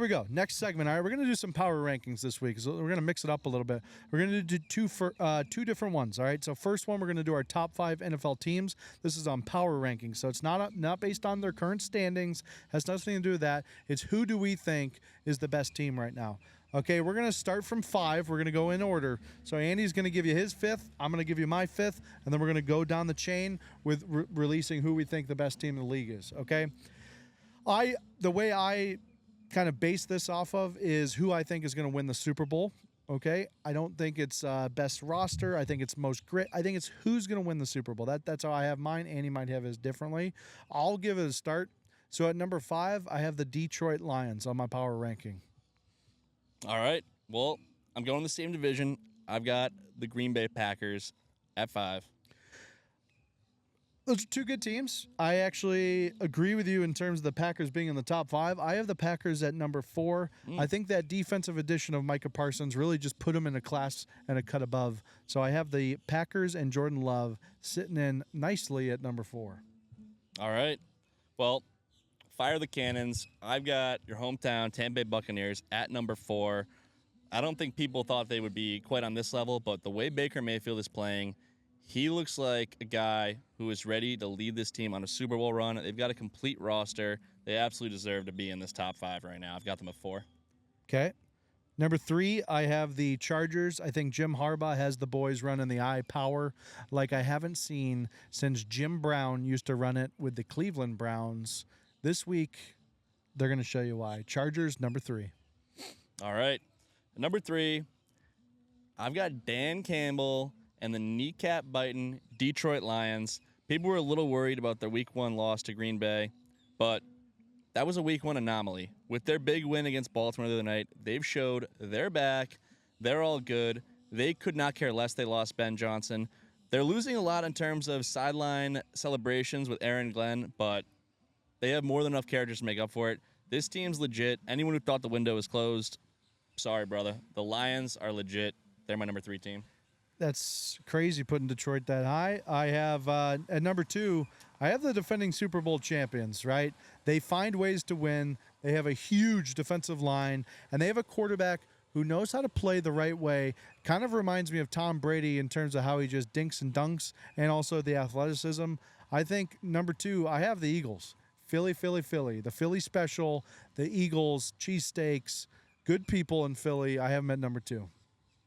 we go. Next segment. All right, we're going to do some power rankings this week. So we're going to mix it up a little bit. We're going to do two different ones. All right. So first one, we're going to do our top 5 NFL teams. This is on power rankings. So it's not based on their current standings. Has nothing to do with that. It's who do we think is the best team right now. Okay, we're going to start from 5. We're going to go in order. So Andy's going to give you his 5th. I'm going to give you my 5th. And then we're going to go down the chain with releasing who we think the best team in the league is. Okay. The way I kind of base this off of is who I think is going to win the Super Bowl. Okay, I don't think it's best roster. I think it's most grit. I think it's who's going to win the Super Bowl. That's how I have mine. Andy might have his differently. I'll give it a start. So at number 5, I have the Detroit Lions on my power ranking. All right. Well, I'm going the same division. I've got the Green Bay Packers at 5. Those are two good teams. I actually agree with you in terms of the Packers being in the top 5. I have the Packers at number 4. I think that defensive addition of Micah Parsons really just put them in a class and a cut above. So I have the Packers and Jordan Love sitting in nicely at number 4. All right. Well, fire the cannons. I've got your hometown Tampa Bay Buccaneers at number 4. I don't think people thought they would be quite on this level, but the way Baker Mayfield is playing, he looks like a guy who is ready to lead this team on a Super Bowl run. They've got a complete roster. They absolutely deserve to be in this top 5 right now. I've got them at 4. Okay. Number 3, I have the Chargers. I think Jim Harbaugh has the boys running the eye power like I haven't seen since Jim Brown used to run it with the Cleveland Browns. This week, they're going to show you why. Chargers, number 3. All right. Number 3, I've got Dan Campbell and the kneecap-biting Detroit Lions. People were a little worried about their Week 1 loss to Green Bay, but that was a Week 1 anomaly. With their big win against Baltimore the other night, they've showed they're back. They're all good. They could not care less they lost Ben Johnson. They're losing a lot in terms of sideline celebrations with Aaron Glenn, but they have more than enough characters to make up for it. This team's legit. Anyone who thought the window was closed, sorry, brother. The Lions are legit. They're my number 3 team. That's crazy putting Detroit that high. I have at number 2, I have the defending Super Bowl champions, right? They find ways to win. They have a huge defensive line, and they have a quarterback who knows how to play the right way. Kind of reminds me of Tom Brady in terms of how he just dinks and dunks and also the athleticism. I think number 2, I have the Eagles. Philly. The Philly special, the Eagles, cheesesteaks, good people in Philly. I have them at number 2.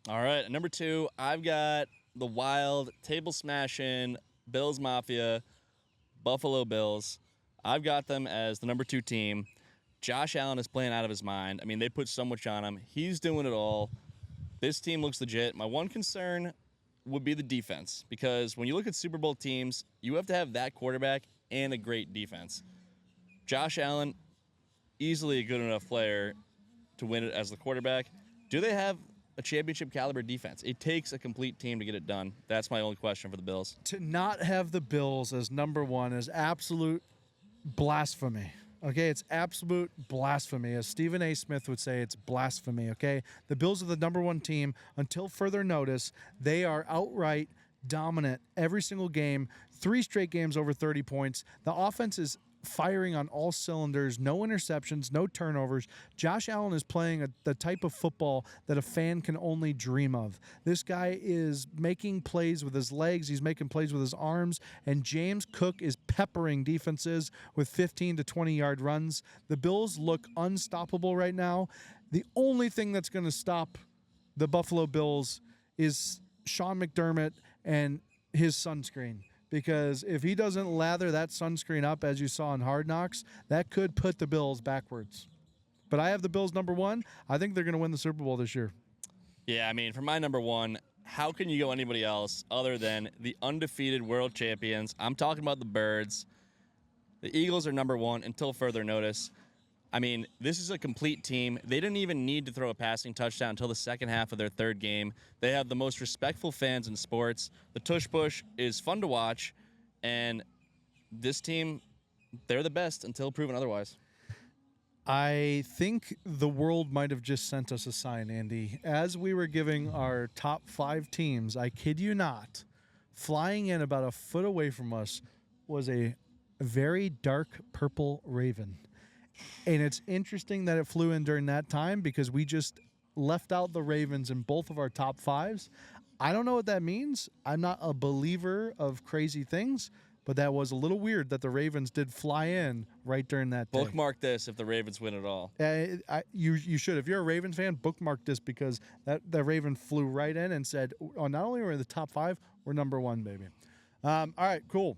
All right, at number 2, I've got the wild, table-smashing Bills Mafia, Buffalo Bills. I've got them as the number 2 team. Josh Allen is playing out of his mind. I mean, they put so much on him. He's doing it all. This team looks legit. My one concern would be the defense, because when you look at Super Bowl teams, you have to have that quarterback and a great defense. Josh Allen, easily a good enough player to win it as the quarterback. Do they have a championship caliber defense? It takes a complete team to get it done. That's my only question for the Bills. To not have the Bills as number 1 is absolute blasphemy. Okay, it's absolute blasphemy. As Stephen A. Smith would say, it's blasphemy, okay? The Bills are the number 1 team. Until further notice, they are outright dominant every single game, 3 straight games over 30 points. The offense is firing on all cylinders, no interceptions, no turnovers. Josh Allen is playing the type of football that a fan can only dream of. This guy is making plays with his legs, he's making plays with his arms, and James Cook is peppering defenses with 15 to 20-yard runs. The Bills look unstoppable right now. The only thing that's going to stop the Buffalo Bills is Sean McDermott and his sunscreen. Because if he doesn't lather that sunscreen up, as you saw in Hard Knocks, that could put the Bills backwards. But I have the Bills number 1. I think they're going to win the Super Bowl this year. Yeah, I mean, for my number 1, how can you go anybody else other than the undefeated world champions? I'm talking about the Birds. The Eagles are number 1 until further notice. I mean, this is a complete team. They didn't even need to throw a passing touchdown until the second half of their 3rd game. They have the most respectful fans in sports. The tush push is fun to watch, and this team, they're the best until proven otherwise. I think the world might have just sent us a sign, Andy. As we were giving our top 5 teams, I kid you not, flying in about a foot away from us was a very dark purple raven. And it's interesting that it flew in during that time because we just left out the Ravens in both of our top fives. I don't know what that means. I'm not a believer of crazy things, but that was a little weird that the Ravens did fly in right during that day. Bookmark this if the Ravens win it all. You should. If you're a Ravens fan, bookmark this because that Raven flew right in and said, "Oh, not only are we in the top 5, we're number 1, baby." All right, cool.